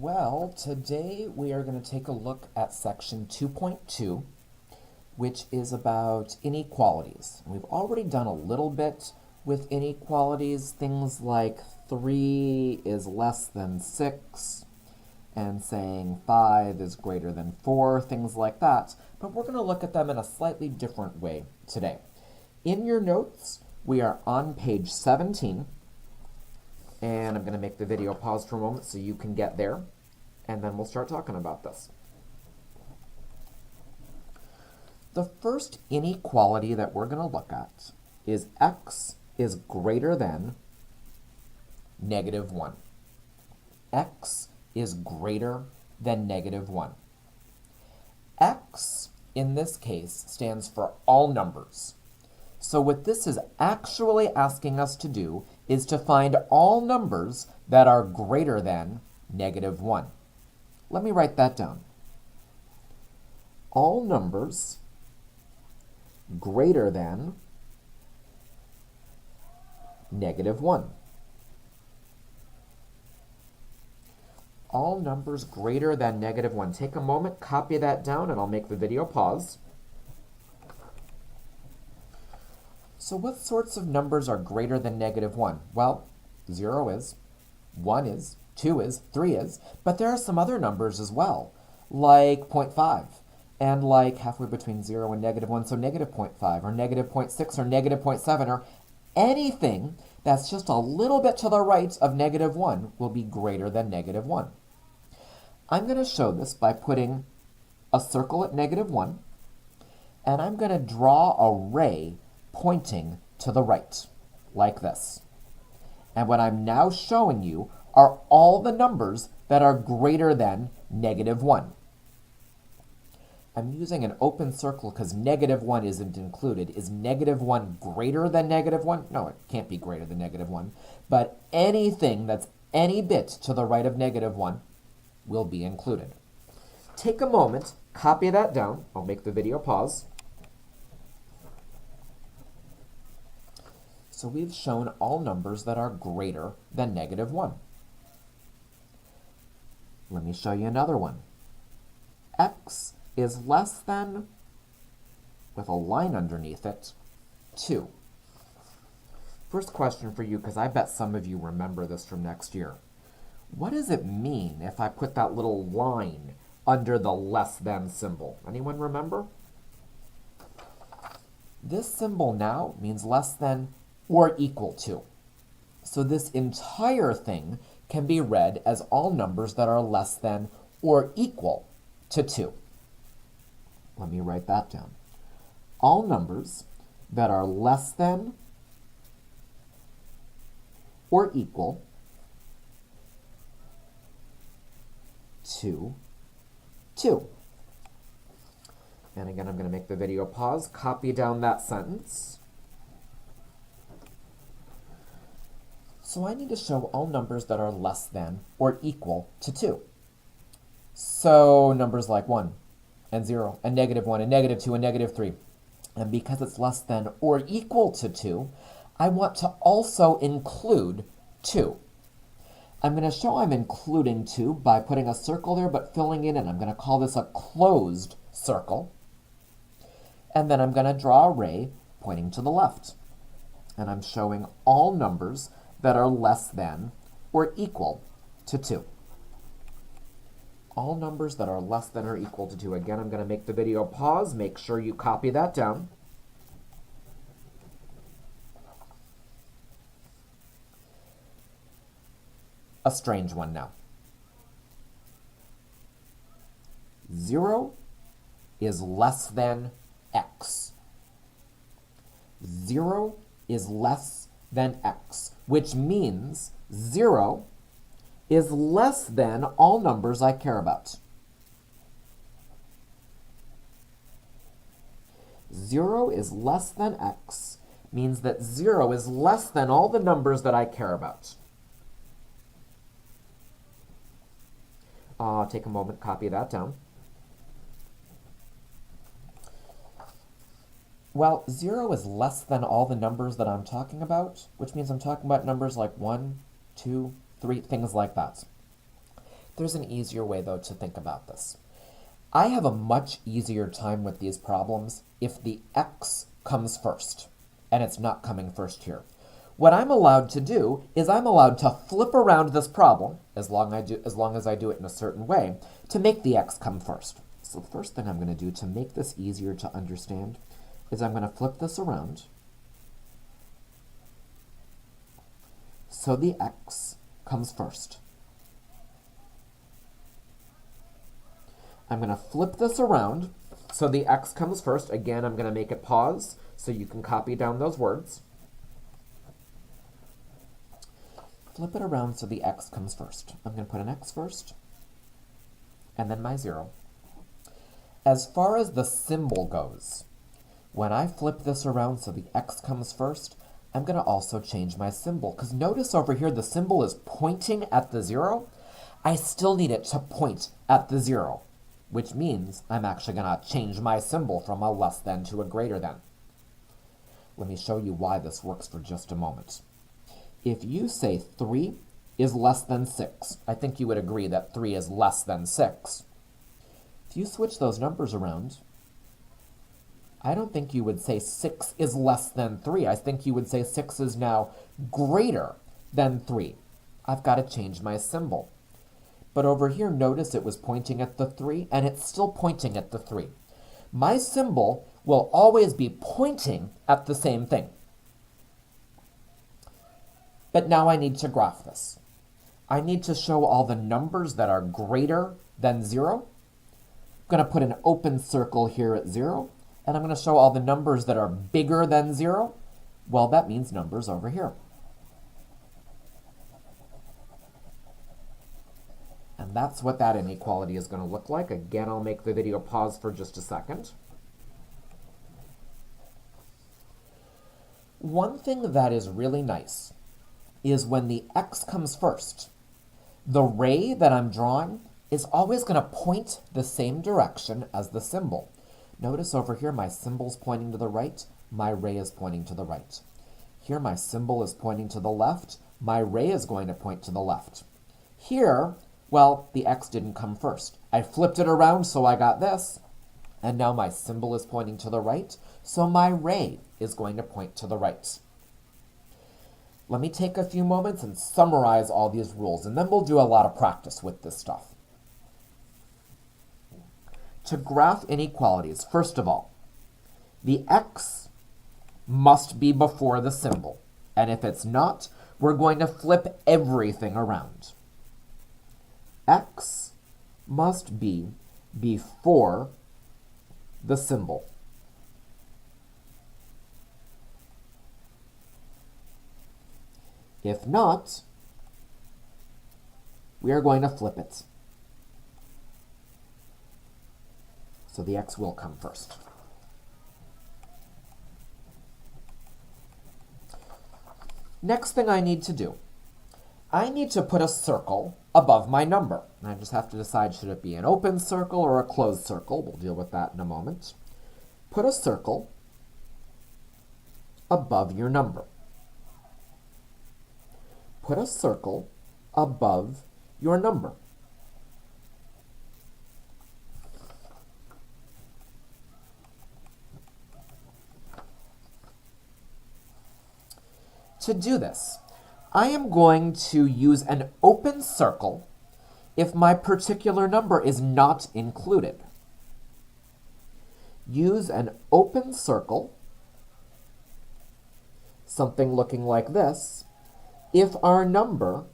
Well, today we are going to take a look at section 2.2, which is about inequalities. We've already done a little bit with inequalities, things like 3 is less than 6, and saying 5 is greater than 4, things like that. But we're going to look at them in a slightly different way today. In your notes, we are on page 17. And I'm going to make the video pause for a moment so you can get there, and then we'll start talking about this. The first inequality that we're going to look at is x is greater than -1. X is greater than -1. X, in this case, stands for all numbers. So what this is actually asking us to do is to find all numbers that are greater than -1. Let me write that down. All numbers greater than -1. All numbers greater than -1. Take a moment, copy that down, and I'll make the video pause. So what sorts of numbers are greater than -1? Well, 0 is, 1 is, 2 is, 3 is, but there are some other numbers as well, like 0.5, and like halfway between 0 and -1, so -0.5, or -0.6, or -0.7, or anything that's just a little bit to the right of -1 will be greater than -1. I'm going to show this by putting a circle at -1, and I'm going to draw a ray pointing to the right, like this. And what I'm now showing you are all the numbers that are greater than -1. I'm using an open circle because -1 isn't included. Is -1 greater than -1? No, it can't be greater than -1. But anything that's any bit to the right of -1 will be included. Take a moment, copy that down. I'll make the video pause. So we've shown all numbers that are greater than -1. Let me show you another one. X is less than, with a line underneath it, 2. First question for you, because I bet some of you remember this from next year. What does it mean if I put that little line under the less than symbol? Anyone remember? This symbol now means less than or equal to. So this entire thing can be read as all numbers that are less than or equal to 2. Let me write that down. All numbers that are less than or equal to 2. And again, I'm going to make the video pause, copy down that sentence. So I need to show all numbers that are less than or equal to 2. So numbers like 1 and 0 and -1 and -2 and -3. And because it's less than or equal to 2, I want to also include 2. I'm going to show I'm including 2 by putting a circle there but filling it in. I'm going to call this a closed circle. And then I'm going to draw a ray pointing to the left. And I'm showing all numbers that are less than or equal to 2. All numbers that are less than or equal to 2. Again, I'm going to make the video pause. Make sure you copy that down. A strange one now. 0 is less than x. 0 is less than x, which means 0 is less than all numbers I care about. 0 is less than x means that 0 is less than all the numbers that I care about. Take a moment, copy that down. Well, 0 is less than all the numbers that I'm talking about, which means I'm talking about numbers like 1, 2, 3, things like that. There's an easier way, though, to think about this. I have a much easier time with these problems if the x comes first, and it's not coming first here. What I'm allowed to do is I'm allowed to flip around this problem, as long as I do it in a certain way, to make the x come first. So the first thing I'm going to do to make this easier to understand is I'm going to flip this around so the x comes first. I'm going to flip this around so the x comes first. Again, I'm going to make it pause so you can copy down those words. Flip it around so the x comes first. I'm going to put an x first, and then my 0. As far as the symbol goes, when I flip this around so the x comes first, I'm going to also change my symbol. Because notice over here the symbol is pointing at the 0. I still need it to point at the 0, which means I'm actually going to change my symbol from a less than to a greater than. Let me show you why this works for just a moment. If you say 3 is less than 6, I think you would agree that 3 is less than 6. If you switch those numbers around, I don't think you would say 6 is less than 3. I think you would say 6 is now greater than 3. I've got to change my symbol. But over here, notice it was pointing at the 3, and it's still pointing at the 3. My symbol will always be pointing at the same thing. But now I need to graph this. I need to show all the numbers that are greater than 0. I'm going to put an open circle here at 0, and I'm going to show all the numbers that are bigger than 0. Well, that means numbers over here. And that's what that inequality is going to look like. Again, I'll make the video pause for just a second. One thing that is really nice is when the x comes first, the ray that I'm drawing is always going to point the same direction as the symbol. Notice over here my symbol's pointing to the right, my ray is pointing to the right. Here my symbol is pointing to the left, my ray is going to point to the left. Here, well, the x didn't come first. I flipped it around so I got this, and now my symbol is pointing to the right, so my ray is going to point to the right. Let me take a few moments and summarize all these rules, and then we'll do a lot of practice with this stuff. To graph inequalities, first of all, the x must be before the symbol, and if it's not, we're going to flip everything around. X must be before the symbol. If not, we are going to flip it. So the x will come first. Next thing I need to do, I need to put a circle above my number. And I just have to decide, should it be an open circle or a closed circle? We'll deal with that in a moment. Put a circle above your number. Put a circle above your number. To do this, I am going to use an open circle if my particular number is not included. Use an open circle, something looking like this, if our number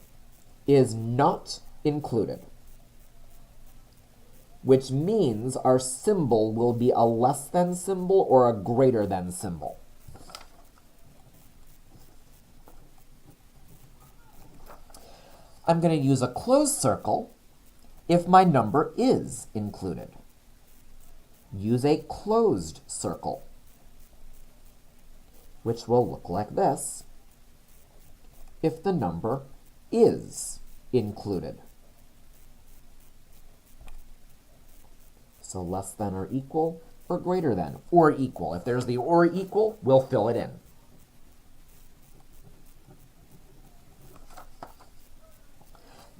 is not included, which means our symbol will be a less than symbol or a greater than symbol. I'm going to use a closed circle if my number is included. Use a closed circle, which will look like this if the number is included. So less than or equal, or greater than, or equal. If there's the or equal, we'll fill it in.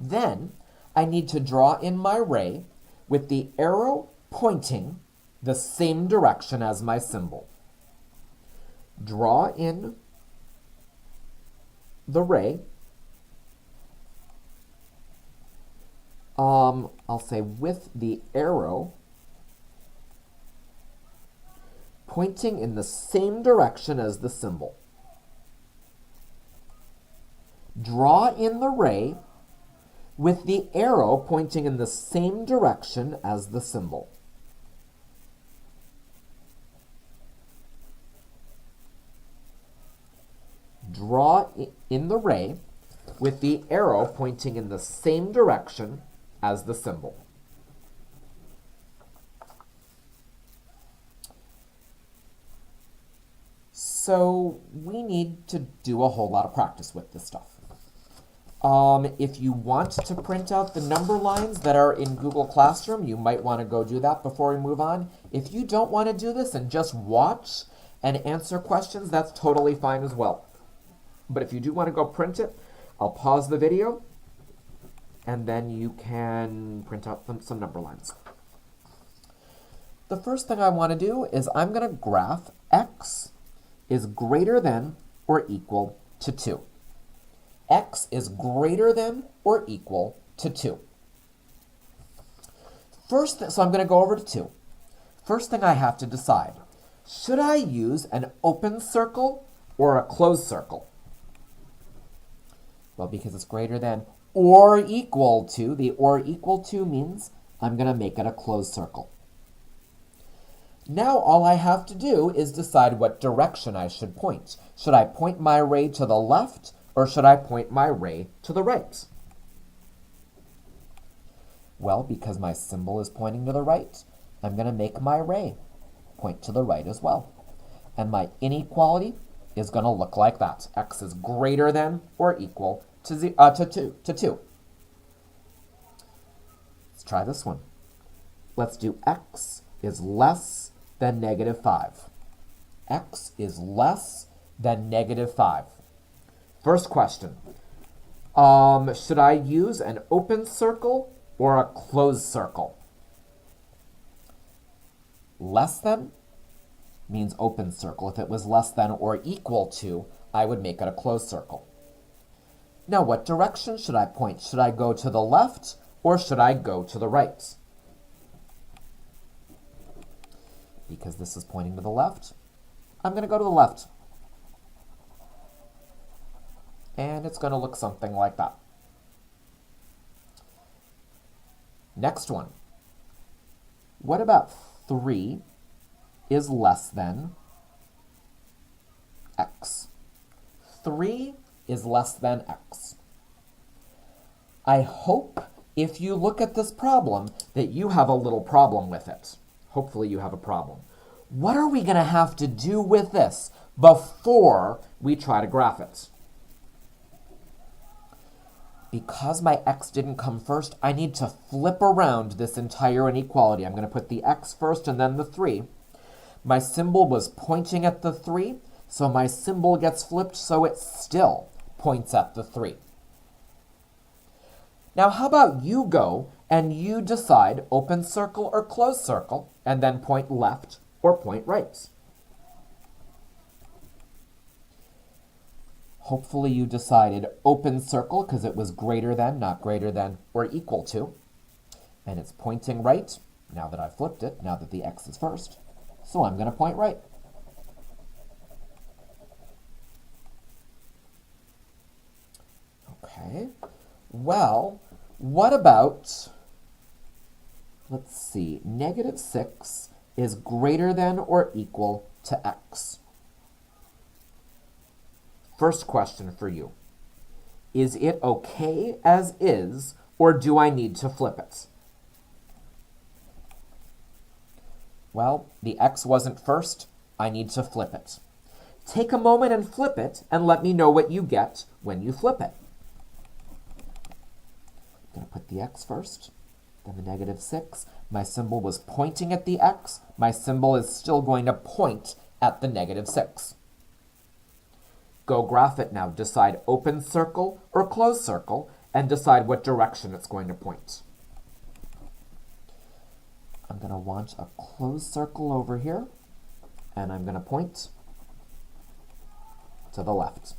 Then I need to draw in my ray with the arrow pointing the same direction as my symbol. Draw in the ray. I'll say with the arrow pointing in the same direction as the symbol. Draw in the ray with the arrow pointing in the same direction as the symbol. Draw in the ray with the arrow pointing in the same direction as the symbol. So we need to do a whole lot of practice with this stuff. If you want to print out the number lines that are in Google Classroom, you might want to go do that before we move on. If you don't want to do this and just watch and answer questions, that's totally fine as well. But if you do want to go print it, I'll pause the video and then you can print out some number lines. The first thing I want to do is I'm going to graph x is greater than or equal to 2. X is greater than or equal to 2. So I'm going to go over to 2. First thing I have to decide, should I use an open circle or a closed circle? Well, because it's greater than or equal to, the or equal to means I'm going to make it a closed circle. Now all I have to do is decide what direction I should point. Should I point my ray to the left or should I point my ray to the right? Well, because my symbol is pointing to the right, I'm going to make my ray point to the right as well. And my inequality is going to look like that. X is greater than or equal to 2. Let's try this one. Let's do x is less than negative 5. X is less than negative 5. First question. Should I use an open circle or a closed circle? Less than means open circle. If it was less than or equal to, I would make it a closed circle. Now, what direction should I point? Should I go to the left or should I go to the right? Because this is pointing to the left, I'm going to go to the left. And it's going to look something like that. Next one. What about 3 is less than x? 3 is less than x. I hope if you look at this problem that you have a little problem with it. Hopefully you have a problem. What are we going to have to do with this before we try to graph it? Because my x didn't come first, I need to flip around this entire inequality. I'm going to put the x first and then the 3. My symbol was pointing at the 3, so my symbol gets flipped so it still points at the 3. Now how about you go and you decide open circle or closed circle and then point left or point right. Hopefully you decided open circle because it was greater than, not greater than, or equal to. And it's pointing right, now that I flipped it, now that the x is first. So I'm going to point right. Okay, well, what about, let's see, negative 6 is greater than or equal to x. First question for you. Is it okay as is, or do I need to flip it? Well, the x wasn't first. I need to flip it. Take a moment and flip it, and let me know what you get when you flip it. I'm going to put the x first, then the negative 6. My symbol was pointing at the x. My symbol is still going to point at the negative 6. Go graph it now. Decide open circle or closed circle, and decide what direction it's going to point. I'm going to want a closed circle over here, and I'm going to point to the left.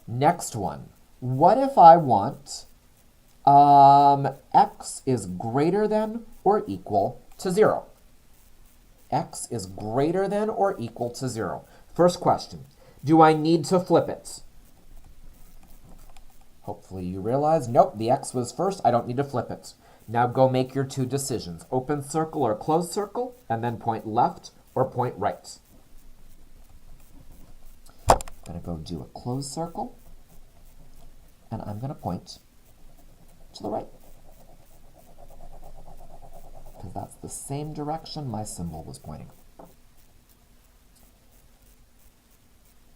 Next one. What if I want x is greater than or equal to 0? X is greater than or equal to 0. First question, do I need to flip it? Hopefully you realize, nope, the x was first, I don't need to flip it. Now go make your two decisions, open circle or closed circle, and then point left or point right. I'm going to go do a closed circle, and I'm going to point to the right, because that's the same direction my symbol was pointing.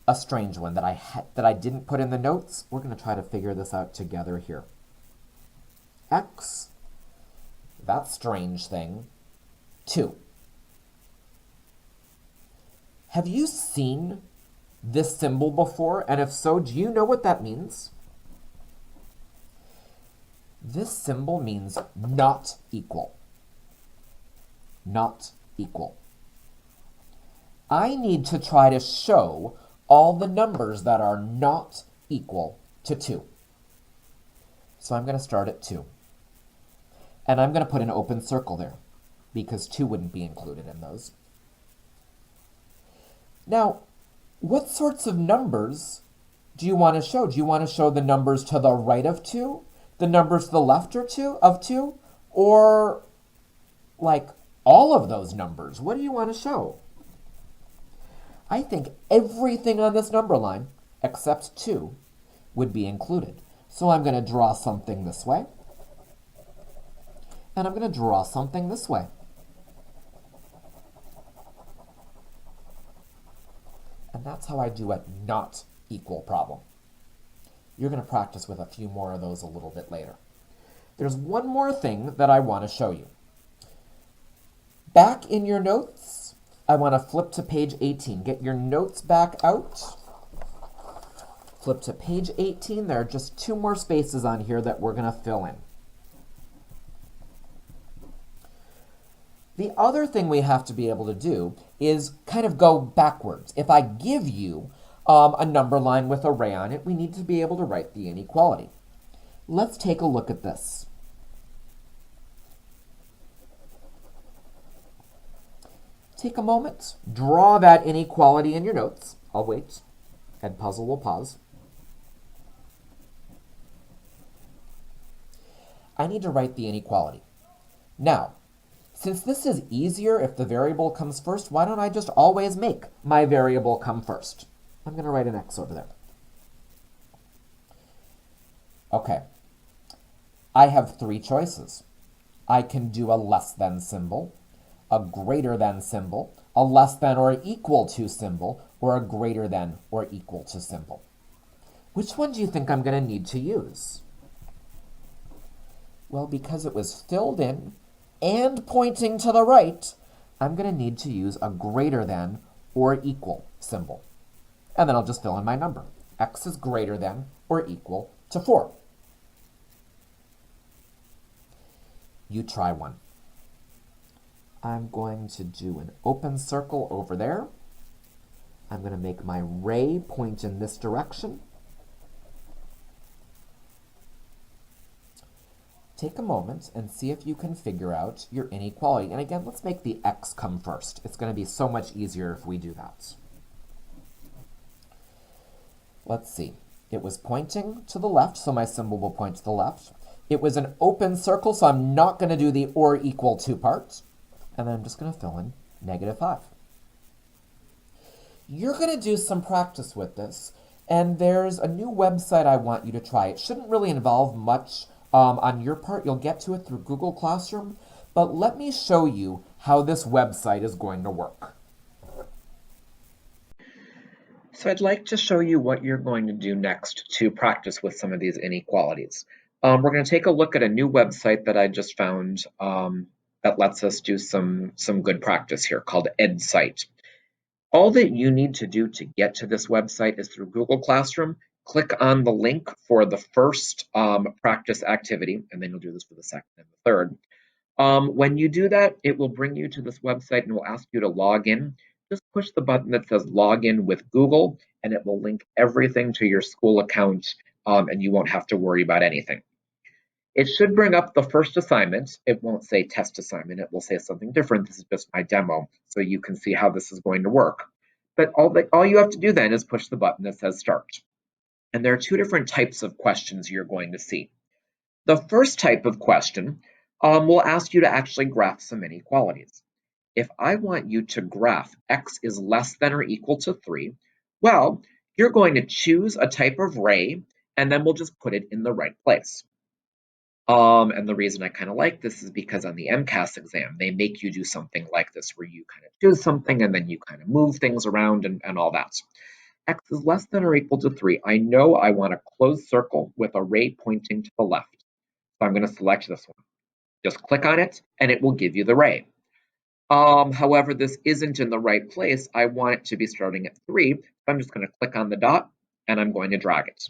A strange one that I didn't put in the notes. We're going to try to figure this out together here. X, that strange thing, 2. Have you seen this symbol before? And if so, do you know what that means? This symbol means not equal. Not equal. I need to try to show all the numbers that are not equal to 2. So I'm going to start at 2. And I'm going to put an open circle there, because 2 wouldn't be included in those. Now, what sorts of numbers do you want to show? Do you want to show the numbers to the right of 2? The numbers to the left of 2? Or like all of those numbers? What do you want to show? I think everything on this number line, except 2, would be included. So I'm going to draw something this way, and I'm going to draw something this way. And that's how I do a not equal problem. You're going to practice with a few more of those a little bit later. There's one more thing that I want to show you. Back in your notes, I want to flip to page 18. Get your notes back out. Flip to page 18. There are just 2 more spaces on here that we're going to fill in. The other thing we have to be able to do is kind of go backwards. If I give you a number line with an array on it, we need to be able to write the inequality. Let's take a look at this. Take a moment, draw that inequality in your notes. I'll wait. Edpuzzle will pause. I need to write the inequality. Now, since this is easier if the variable comes first, why don't I just always make my variable come first? I'm going to write an x over there. Okay. I have 3 choices. I can do a less than symbol, a greater than symbol, a less than or equal to symbol, or a greater than or equal to symbol. Which one do you think I'm going to need to use? Well, because it was filled in and pointing to the right, I'm going to need to use a greater than or equal symbol. And then I'll just fill in my number. X is greater than or equal to 4. You try one. I'm going to do an open circle over there. I'm going to make my ray point in this direction. Take a moment and see if you can figure out your inequality. And again, let's make the x come first. It's going to be so much easier if we do that. Let's see. It was pointing to the left, so my symbol will point to the left. It was an open circle, so I'm not going to do the or equal to part. And then I'm just going to fill in -5. You're going to do some practice with this, and there's a new website I want you to try. It shouldn't really involve much on your part. You'll get to it through Google Classroom, but let me show you how this website is going to work. So I'd like to show you what you're going to do next to practice with some of these inequalities. We're going to take a look at a new website that I just found that lets us do some good practice here called EdSite. All that you need to do to get to this website is through Google Classroom. click on the link for the first practice activity, and then you'll do this for the second and the third. When you do that, it will bring you to this website and will ask you to log in. Just push the button that says log in with Google, and it will link everything to your school account, and you won't have to worry about anything. It should bring up the first assignment. It won't say test assignment. It will say something different. This is just my demo, so you can see how this is going to work. But all you have to do then is push the button that says start. And there are two different types of questions you're going to see. The first type of question will ask you to actually graph some inequalities. If I want you to graph x is less than or equal to 3, well, you're going to choose a type of ray, and then we'll just put it in the right place. And the reason I kind of like this is because on the MCAS exam, they make you do something like this, where you kind of choose something and then you kind of move things around and all that. X is less than or equal to 3. I know I want a closed circle with a ray pointing to the left. So I'm going to select this one. Just click on it and it will give you the ray. However, this isn't in the right place. I want it to be starting at 3. So I'm just going to click on the dot and I'm going to drag it.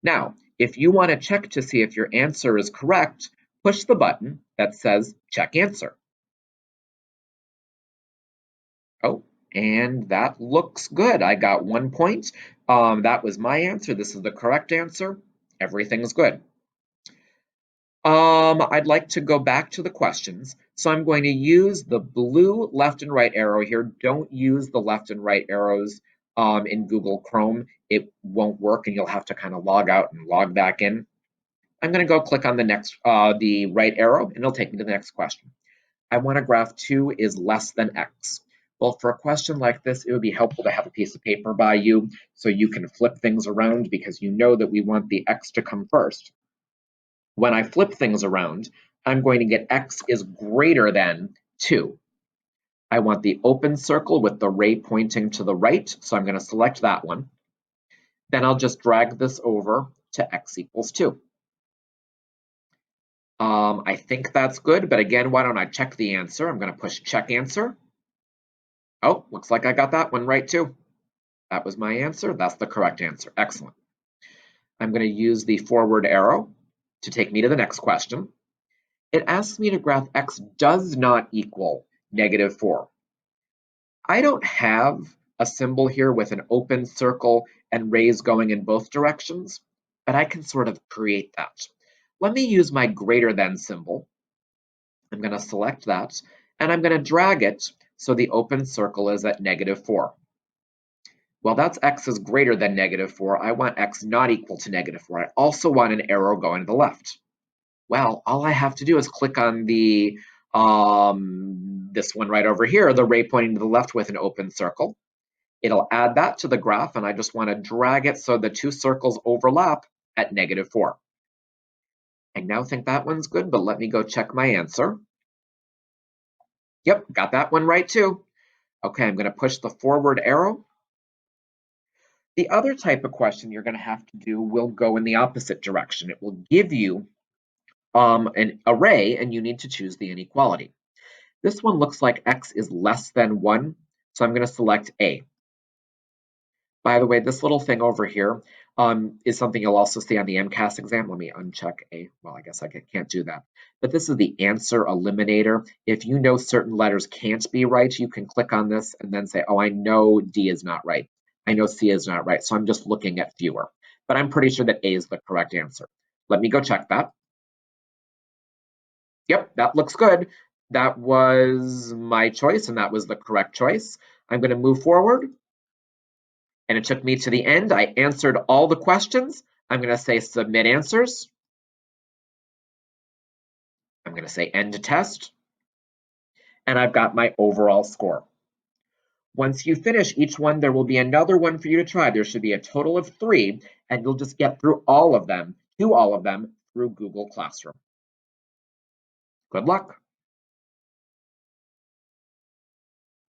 Now, if you want to check to see if your answer is correct, push the button that says check answer. Oh, and that looks good. I got 1 point. That was my answer. This is the correct answer. Everything's good. I'd like to go back to the questions. So I'm going to use the blue left and right arrow here. Don't use the left and right arrows in Google Chrome. It won't work and you'll have to kind of log out and log back in. I'm going to go click on the right arrow and it'll take me to the next question. I want to graph 2 is less than x. Well, for a question like this, it would be helpful to have a piece of paper by you so you can flip things around because you know that we want the x to come first. When I flip things around, I'm going to get x is greater than 2. I want the open circle with the ray pointing to the right, so I'm going to select that one. Then I'll just drag this over to x equals 2. I think that's good, but again, why don't I check the answer? I'm going to push check answer. Oh, looks like I got that one right too. That was my answer. That's the correct answer. Excellent. I'm going to use the forward arrow to take me to the next question. It asks me to graph x does not equal -4. I don't have a symbol here with an open circle and rays going in both directions, but I can sort of create that. Let me use my greater than symbol. I'm going to select that, and I'm going to drag it so the open circle is at -4. Well, that's x is greater than -4. I want x not equal to -4. I also want an arrow going to the left. Well, all I have to do is click on the this one right over here, the ray pointing to the left with an open circle. It'll add that to the graph, and I just want to drag it so the two circles overlap at -4. I now think that one's good, but let me go check my answer. Yep, got that one right too. Okay, I'm going to push the forward arrow. The other type of question you're going to have to do will go in the opposite direction. It will give you an array, and you need to choose the inequality. This one looks like x is less than 1, so I'm going to select A. By the way, this little thing over here is something you'll also see on the MCAS exam. Let me uncheck A. Well, I guess I can't do that. But this is the answer eliminator. If you know certain letters can't be right, you can click on this and then say, oh, I know D is not right. I know C is not right. So I'm just looking at fewer. But I'm pretty sure that A is the correct answer. Let me go check that. Yep, that looks good. That was my choice, and that was the correct choice. I'm going to move forward. And it took me to the end. I answered all the questions. I'm going to say submit answers. I'm going to say end test. And I've got my overall score. Once you finish each one, there will be another one for you to try. There should be a total of 3, and you'll just get through all of them, through Google Classroom. Good luck.